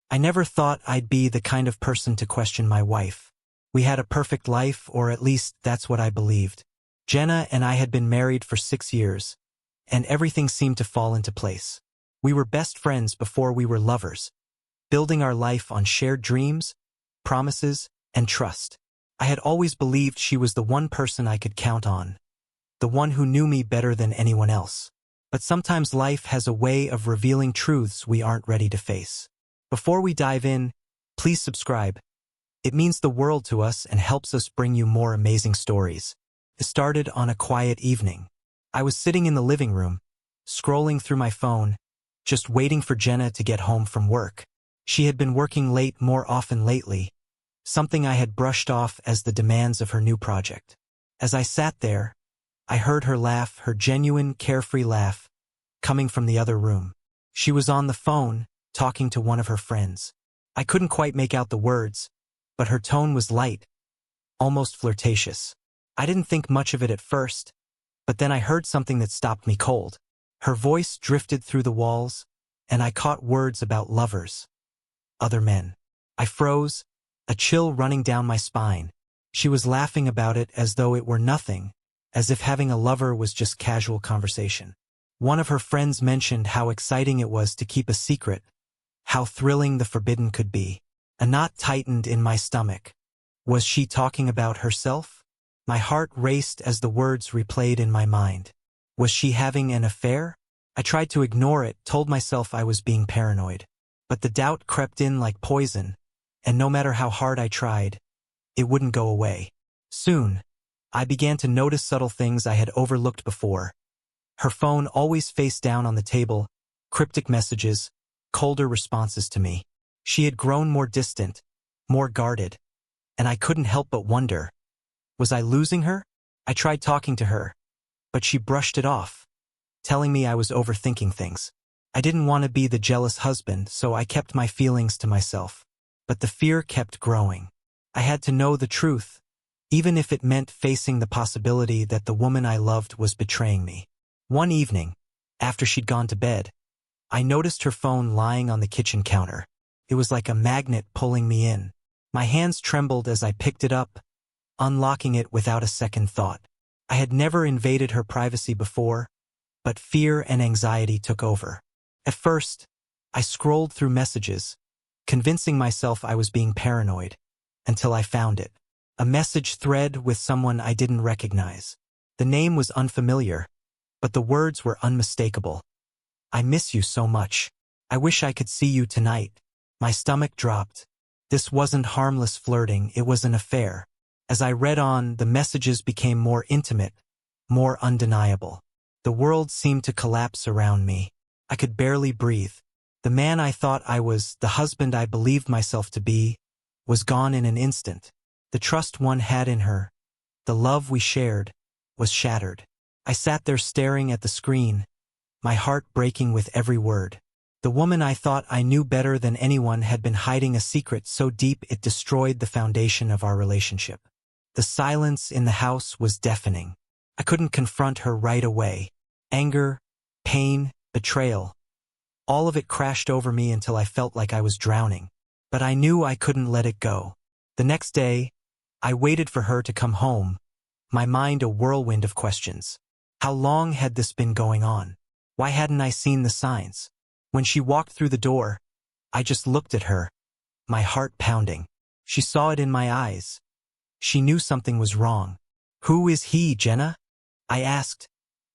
I never thought I'd be the kind of person to question my wife. We had a perfect life, or at least that's what I believed. Jenna and I had been married for 6 years, and everything seemed to fall into place. We were best friends before we were lovers, building our life on shared dreams, promises, and trust. I had always believed she was the one person I could count on, the one who knew me better than anyone else. But sometimes life has a way of revealing truths we aren't ready to face. Before we dive in, please subscribe. It means the world to us and helps us bring you more amazing stories. It started on a quiet evening. I was sitting in the living room, scrolling through my phone, just waiting for Jenna to get home from work. She had been working late more often lately, something I had brushed off as the demands of her new project. As I sat there, I heard her laugh, her genuine, carefree laugh, coming from the other room. She was on the phone, talking to one of her friends. I couldn't quite make out the words, but her tone was light, almost flirtatious. I didn't think much of it at first, but then I heard something that stopped me cold. Her voice drifted through the walls, and I caught words about lovers, other men. I froze, a chill running down my spine. She was laughing about it as though it were nothing, as if having a lover was just casual conversation. One of her friends mentioned how exciting it was to keep a secret, how thrilling the forbidden could be. A knot tightened in my stomach. Was she talking about herself? My heart raced as the words replayed in my mind. Was she having an affair? I tried to ignore it, told myself I was being paranoid. But the doubt crept in like poison, and no matter how hard I tried, it wouldn't go away. Soon, I began to notice subtle things I had overlooked before. Her phone always face down on the table, cryptic messages, colder responses to me. She had grown more distant, more guarded, and I couldn't help but wonder, was I losing her? I tried talking to her, but she brushed it off, telling me I was overthinking things. I didn't want to be the jealous husband, so I kept my feelings to myself. But the fear kept growing. I had to know the truth, even if it meant facing the possibility that the woman I loved was betraying me. One evening, after she'd gone to bed, I noticed her phone lying on the kitchen counter. It was like a magnet pulling me in. My hands trembled as I picked it up, unlocking it without a second thought. I had never invaded her privacy before, but fear and anxiety took over. At first, I scrolled through messages, convincing myself I was being paranoid, until I found it. A message thread with someone I didn't recognize. The name was unfamiliar, but the words were unmistakable. I miss you so much. I wish I could see you tonight. My stomach dropped. This wasn't harmless flirting, it was an affair. As I read on, the messages became more intimate, more undeniable. The world seemed to collapse around me. I could barely breathe. The man I thought I was, the husband I believed myself to be, was gone in an instant. The trust one had in her, the love we shared, was shattered. I sat there staring at the screen, my heart breaking with every word. The woman I thought I knew better than anyone had been hiding a secret so deep it destroyed the foundation of our relationship. The silence in the house was deafening. I couldn't confront her right away. Anger, pain, betrayal. All of it crashed over me until I felt like I was drowning. But I knew I couldn't let it go. The next day, I waited for her to come home, my mind a whirlwind of questions. How long had this been going on? Why hadn't I seen the signs? When she walked through the door, I just looked at her, my heart pounding. She saw it in my eyes. She knew something was wrong. Who is he, Jenna? I asked,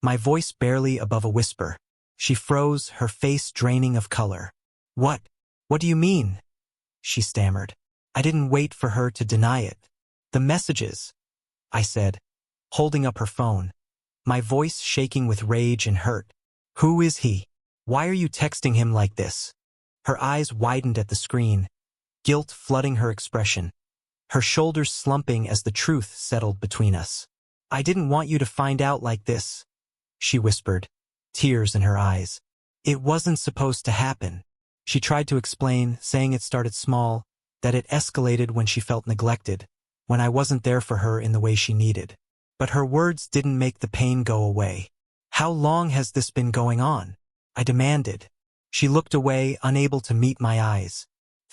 my voice barely above a whisper. She froze, her face draining of color. What do you mean? She stammered. I didn't wait for her to deny it. The messages, I said, holding up her phone, my voice shaking with rage and hurt. Who is he? Why are you texting him like this? Her eyes widened at the screen, guilt flooding her expression, her shoulders slumping as the truth settled between us. I didn't want you to find out like this, she whispered, tears in her eyes. It wasn't supposed to happen. She tried to explain, saying it started small, that it escalated when she felt neglected, when I wasn't there for her in the way she needed. But her words didn't make the pain go away. How long has this been going on? I demanded. She looked away, unable to meet my eyes.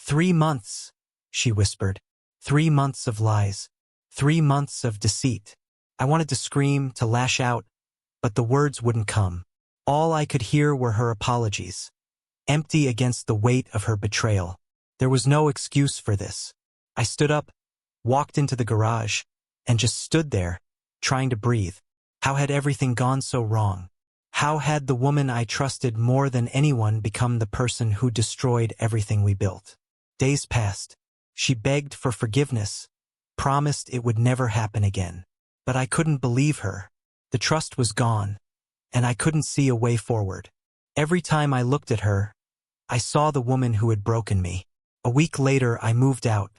3 months, she whispered. 3 months of lies. 3 months of deceit. I wanted to scream, to lash out, but the words wouldn't come. All I could hear were her apologies, empty against the weight of her betrayal. There was no excuse for this. I stood up, walked into the garage, and just stood there, trying to breathe. How had everything gone so wrong? How had the woman I trusted more than anyone become the person who destroyed everything we built? Days passed. She begged for forgiveness, promised it would never happen again. But I couldn't believe her. The trust was gone, and I couldn't see a way forward. Every time I looked at her, I saw the woman who had broken me. A week later, I moved out.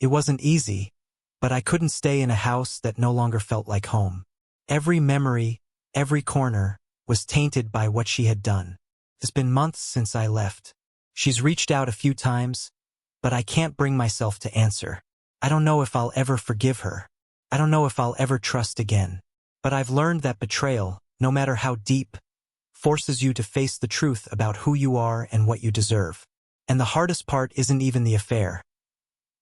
It wasn't easy, but I couldn't stay in a house that no longer felt like home. Every memory, every corner, was tainted by what she had done. It's been months since I left. She's reached out a few times, but I can't bring myself to answer. I don't know if I'll ever forgive her. I don't know if I'll ever trust again. But I've learned that betrayal, no matter how deep, forces you to face the truth about who you are and what you deserve. And the hardest part isn't even the affair.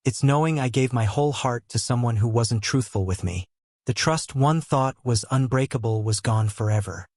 It's knowing I gave my whole heart to someone who wasn't truthful with me. The trust one thought was unbreakable was gone forever.